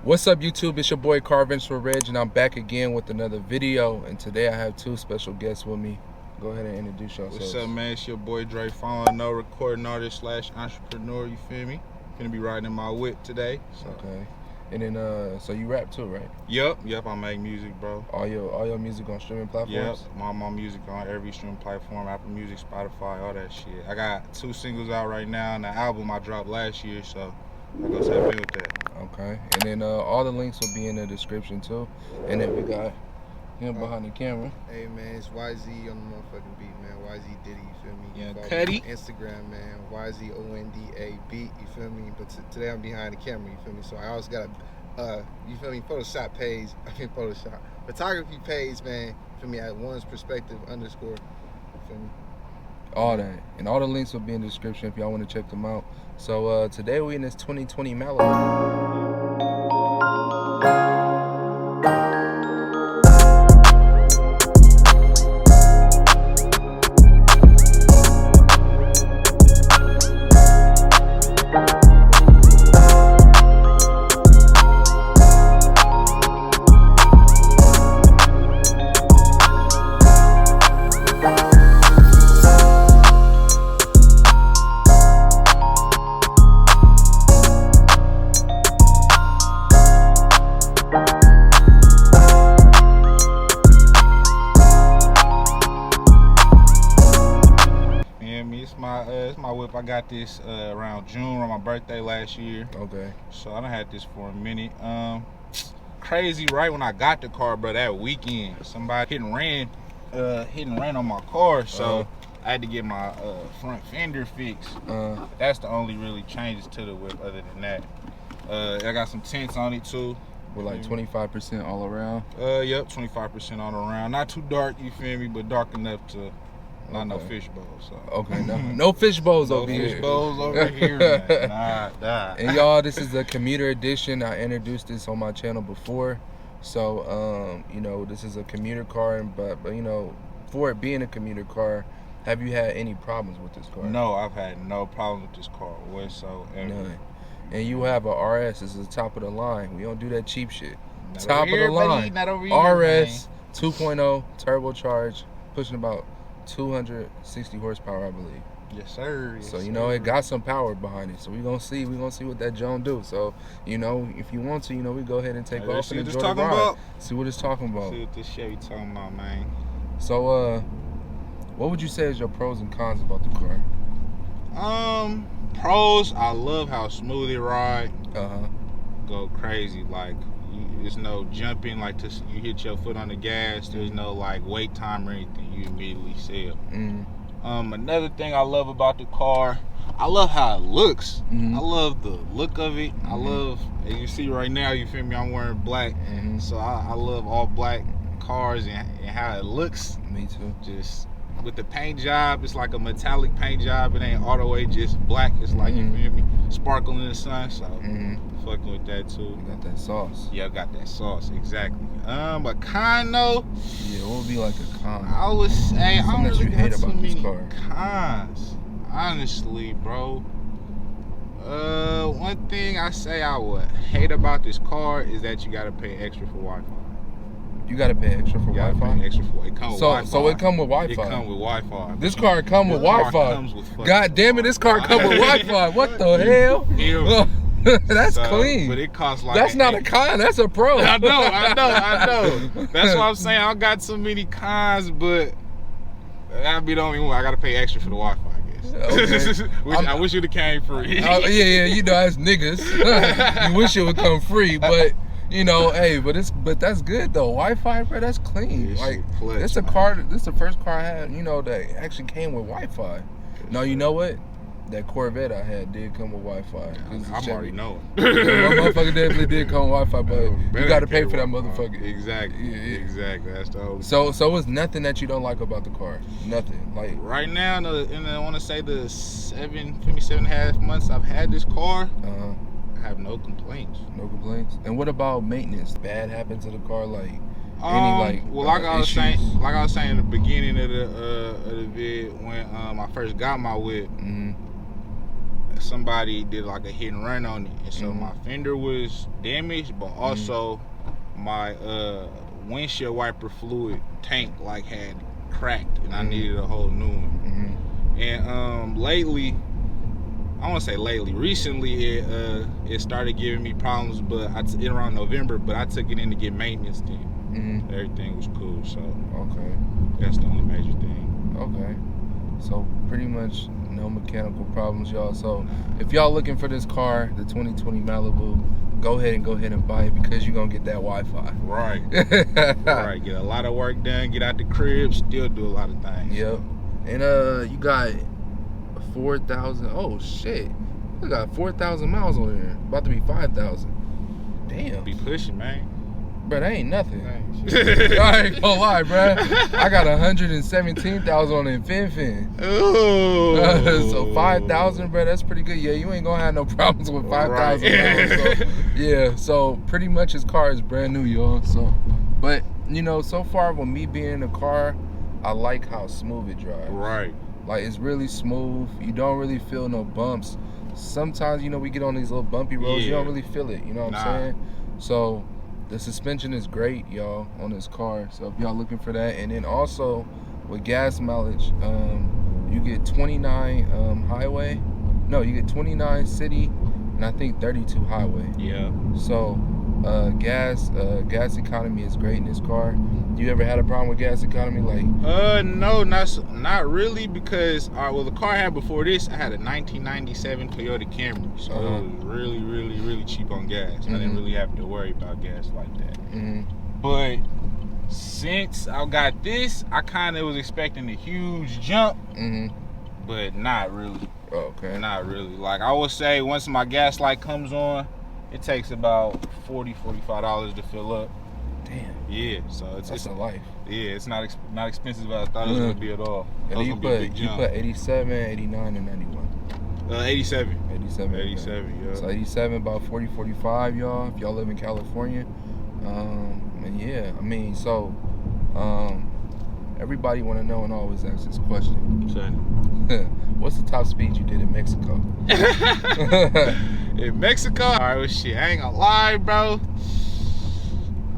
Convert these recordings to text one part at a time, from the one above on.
What's up, YouTube? It's your boy Carventure Reg, and I'm back again with another video. And today I have two special guests with me. Go ahead and introduce yourselves. What's up, man? It's your boy Dre Fallon, recording artist / entrepreneur. You feel me? Gonna be riding in my whip today. So. Okay. And then, so you rap too, right? Yep. I make music, bro. All your music on streaming platforms? Yep. My music on every streaming platform, Apple Music, Spotify, all that shit. I got 2 singles out right now, and the album I dropped last year, so I go tap in with that. Okay. And then all the links will be in the description too. And then we got him behind the camera. Hey man, it's YZ on the motherfucking beat, man. YZ Diddy, you feel me? Yeah, Follow Cuddy. me on Instagram, man. YZONDA beat, you feel me? But today I'm behind the camera, you feel me? So I always got a, you feel me? Photoshop page. Photography page, man. You feel me? At one's perspective _ you feel me? All that. And all the links will be in the description if y'all want to check them out. So today we in this 2020 Malibu. It's my whip. I got this around June on my birthday last year. Okay. So I done had this for a minute. Crazy, right when I got the car, bro, that weekend, somebody hit and ran on my car. So I had to get my front fender fixed. That's the only really changes to the whip other than that. I got some tints on it too. With like 25% all around? Yep, 25% all around. Not too dark, you feel me, but dark enough to not no fish bowls. So. Okay, no fish bowls over here. No fish bowls over here, man. Nah. And y'all, this is the Commuter edition. I introduced this on my channel before. So, you know, this is a commuter car, but you know, for it being a commuter car, have you had any problems with this car? No, I've had no problems with this car whatsoever. None. And you have a RS. This is the top of the line. We don't do that cheap shit. Not Top here, of the line. buddy, not over here, RS 2.0 turbocharged, pushing about 260 horsepower, I believe. Yes, sir. Yes, so you know it got some power behind it. So we're gonna see what that Joan do. So you know, if you want to, you know, we go ahead and take off and enjoy the ride. See what it's talking about. See what this Chevy talking about, man. So what would you say is your pros and cons about the car? Pros, I love how smooth it ride. Go crazy, like there's no jumping, like you hit your foot on the gas. There's no like wait time or anything. You immediately sell. Another thing I love about the car, I love how it looks. I love the look of it. I love, as you see right now, you feel me, I'm wearing black. So I love all black cars and how it looks. Me too. Just with the paint job, it's like a metallic paint job. It ain't all the way just black. It's like, you feel me, sparkling in the sun. So fucking with that too. You got that sauce. Yeah, I got that sauce, exactly. A con though. Yeah, what would be like a con? I would say I don't really you hate got so about this many car. cons. Honestly, bro. One thing I say I would hate about this car is that you gotta pay extra for Wi-Fi. You gotta pay extra for Wi-Fi? Pay extra for it. Come with Wi-Fi. So it come with Wi-Fi? It come with Wi-Fi. This car come with Wi-Fi? God damn it, this car come with Wi-Fi. What the hell? Yeah. That's clean. But it costs like... That's not a con, that's a pro. I know. That's what I'm saying. I got so many cons, but that'd be the only one. I gotta pay extra for the Wi-Fi, I guess. Okay. I wish it would have came free. Yeah, you know, as niggas, you wish it would come free, but... You know, hey, but that's good though. Wi-Fi, bro, that's clean. This like clutch, this is the first car I had, you know, that actually came with Wi-Fi. No, you know what? That Corvette I had did come with Wi-Fi. I'm already knowing. My motherfucker definitely did come with Wi-Fi, but you got to pay for that motherfucker. Exactly. Yeah. Exactly. That's the whole. So it's nothing that you don't like about the car. Nothing. Like right now, I want to say the 7.5 months I've had this car. I have no complaints. No complaints. And what about maintenance? Bad happened to the car, like like I was saying in the beginning of the vid, when I first got my whip, somebody did like a hit and run on it, and so my fender was damaged, but also my windshield wiper fluid tank like had cracked, and I needed a whole new one. And lately, I won't say lately, recently it started giving me problems, but around November, but I took it in to get maintenance then. Everything was cool, so Okay. that's the only major thing. Okay. So pretty much no mechanical problems, y'all. So if y'all looking for this car, the 2020 Malibu, go ahead and buy it, because you're gonna get that Wi-Fi. Right. Right. Get a lot of work done, get out the crib, still do a lot of things. Yep. And you got 4,000. Oh shit. You got 4,000 miles on there. About to be 5,000. Damn. Be pushing, man. Bro, that ain't nothing. Dang, I ain't gonna lie, bro. I got 117,000 on it, fin. Ooh. So 5,000, bro, that's pretty good. Yeah, you ain't gonna have no problems with 5,000 Right. miles. So, yeah, so pretty much his car is brand new, y'all. So, but you know, so far with me being in the car, I like how smooth it drives. Right. Like, it's really smooth. You don't really feel no bumps. Sometimes, you know, we get on these little bumpy roads, you don't really feel it. You know what I'm saying? So the suspension is great, y'all, on this car. So if y'all looking for that, and then also with gas mileage, you get 29 highway. No, you get 29 city, and I think 32 highway. Yeah. So gas economy is great in this car. You ever had a problem with gas economy? Like, No, not really, because well, the car I had before this, I had a 1997 Toyota Camry, so it was really, really, really cheap on gas. I didn't really have to worry about gas like that. But since I got this, I kind of was expecting a huge jump, but not really. okay. Not really. Like, I would say once my gas light comes on, it takes about $40-$45 to fill up. Damn. Yeah, so it's a life. Yeah, it's not expensive as I thought it was gonna be at all. And You you put 87, 89, and 91. 87. 87. 87, yeah. So 87, about 40, 45, y'all, if y'all live in California. And yeah, I mean, so everybody want to know and always ask this question. What's the top speed you did in Mexico? In Mexico? All right, well, shit, I ain't gonna lie, bro.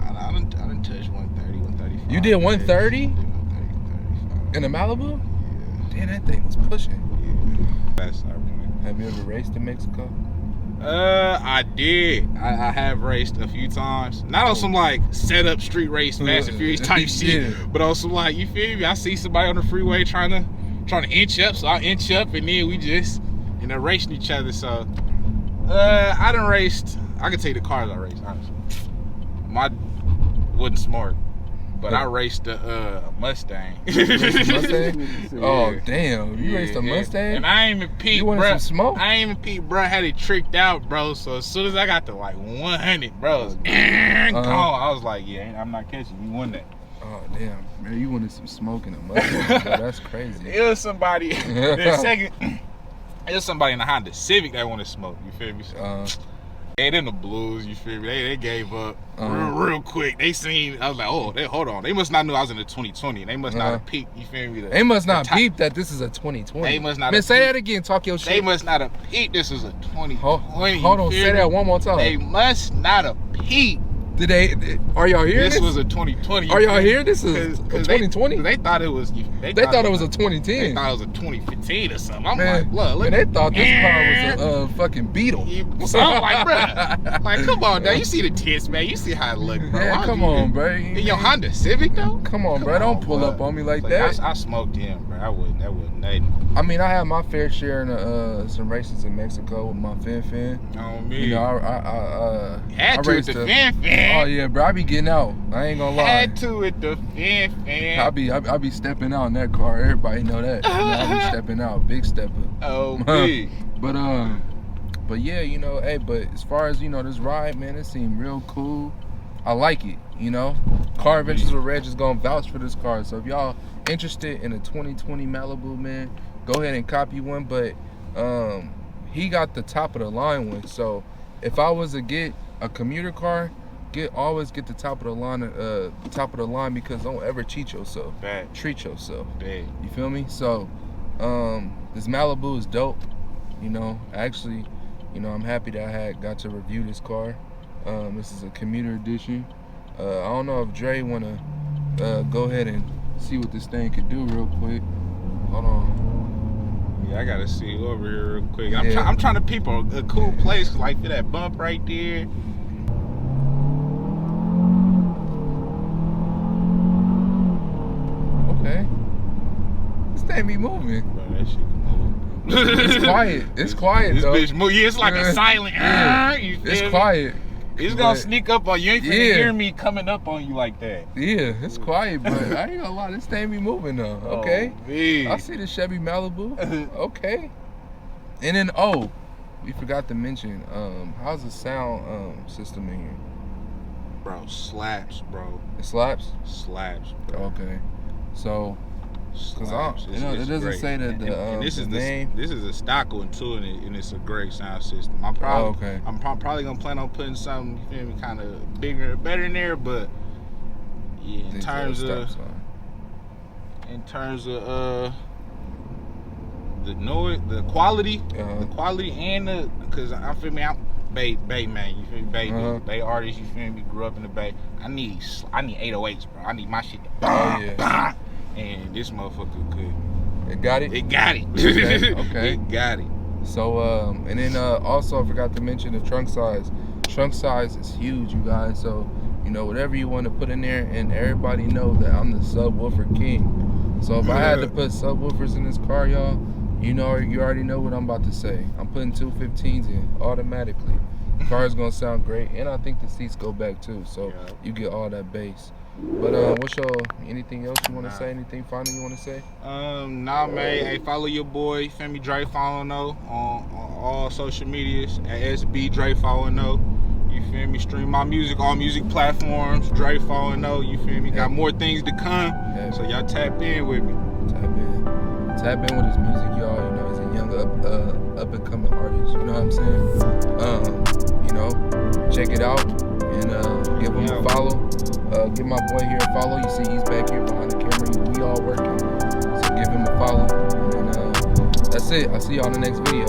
I done touched 130, 135. You did 130? Yeah, 130, 135. In a Malibu? Yeah. Damn, that thing was pushing. Yeah. That's our point. Have you ever raced in Mexico? I did. I have raced a few times. Not on some like set up street race, Fast and Furious type shit, but on some like, you feel me? I see somebody on the freeway trying to inch up, so I inch up, and then we just racing each other. So I done raced. I can tell you the cars I raced, honestly. My wasn't smart, but I raced a Mustang. Mustang? Oh, Yeah. damn. You raced a Mustang? And I ain't even peeped, You wanted bro. some smoke? I ain't even peeped, bro. I had it tricked out, bro. So as soon as I got to like 100, bro, it was gone. I was like, yeah, I'm not catching you. Won that. Oh, damn. Man, you wanted some smoke in a Mustang, bro. That's crazy. It was somebody. It was somebody in the Honda Civic that wanted smoke. You feel me? They in the blues, you feel me? They gave up real quick. They seen, I was like, oh, hold on. They must not know I was in the 2020. They must not have peeped, you feel me? They must not peep that this is a 2020. They must not Man, have say peeped. that again. Talk your shit. They must not have peeped this was a 2020. Hold on, say that one more time. They must not have peeped. Are y'all hearing this? This was a 2020. Are y'all hearing this is a 2020? They thought it was. They thought it was a 2010. They thought it was a 2015 or something. I'm Man, like, look. Man, they thought this car was a fucking Beetle. So I'm like, bro, like, come on, now. You see the tits, man. You see how it look, bro. Yeah, come on, bro. In your Honda Civic, though? Come on, bro. Don't pull up on me like that. I smoked him, bro. That wasn't nothing. I mean, I had my fair share in some races in Mexico with my fin. On me. You know, I had to with the fin. Oh yeah, bro. I be getting out. I ain't gonna lie. Had to with the fin. I be stepping out in that car. Everybody know that. You know, I be stepping out, big stepper. Oh me. But yeah, you know, hey, but as far as, you know, this ride, man, it seemed real cool. I like it, you know. Car Adventures with Reg is gonna vouch for this car. So if y'all interested in a 2020 Malibu, man, go ahead and copy one. But he got the top of the line one. So if I was to get a commuter car, always get the top of the line, because don't ever cheat yourself. Bad. Treat yourself. Bad. You feel me? So this Malibu is dope. You know, actually, you know, I'm happy that I got to review this car. This is a Commuter edition. I don't know if Dre wanna go ahead and see what this thing could do real quick. Hold on. Yeah, I gotta see over here real quick. I'm trying to peep a cool place, like for that bump right there. Okay. This thing be moving. Bro, that shit can move. It's quiet. It's quiet this though. Bitch move. Yeah, it's like a silent. You feel it's me? quiet. It's gonna sneak up on you. You ain't finna hear me coming up on you like that. Yeah, it's quiet, but I ain't gonna lie, this thing be moving though. Okay. Oh, I see the Chevy Malibu. Okay. And then we forgot to mention, how's the sound system in here? Bro, slaps, bro. It slaps? Slaps, bro. Okay. So slaps. it doesn't great. say that and this the is name. This is a stock one too, and it's a great sound system. I'm probably gonna plan on putting something, you feel me, kind of bigger, better in there. But yeah, in terms of the noise, the quality, and because I feel me, I'm Bay man, you feel me, Bay artist, you feel me, grew up in the Bay. I need 808s, bro. I need my shit to bang. And this motherfucker could. It got it? It got it. Okay. It got it. So, and then also I forgot to mention the trunk size. Trunk size is huge, you guys. So, you know, whatever you want to put in there, and everybody know that I'm the subwoofer king. So if I had to put subwoofers in this car, y'all, you already know what I'm about to say. I'm putting 215s in automatically. The car is gonna sound great, and I think the seats go back too, so you get all that bass. But anything else you want to say? Anything final you want to say? Nah, man. Hey, follow your boy, Femi Dre on all social medias at SB Dre You feel me? Stream my music, all music platforms. Dre You feel me? Got more things to come. So y'all tap in with me. Tap in with his music, y'all. You know, he's a young up and coming artist. You know what I'm saying? You know, check it out and give him a follow. Give my boy here a follow. You see, he's back here behind the camera. We all working, so give him a follow. And then that's it. I'll see y'all in the next video.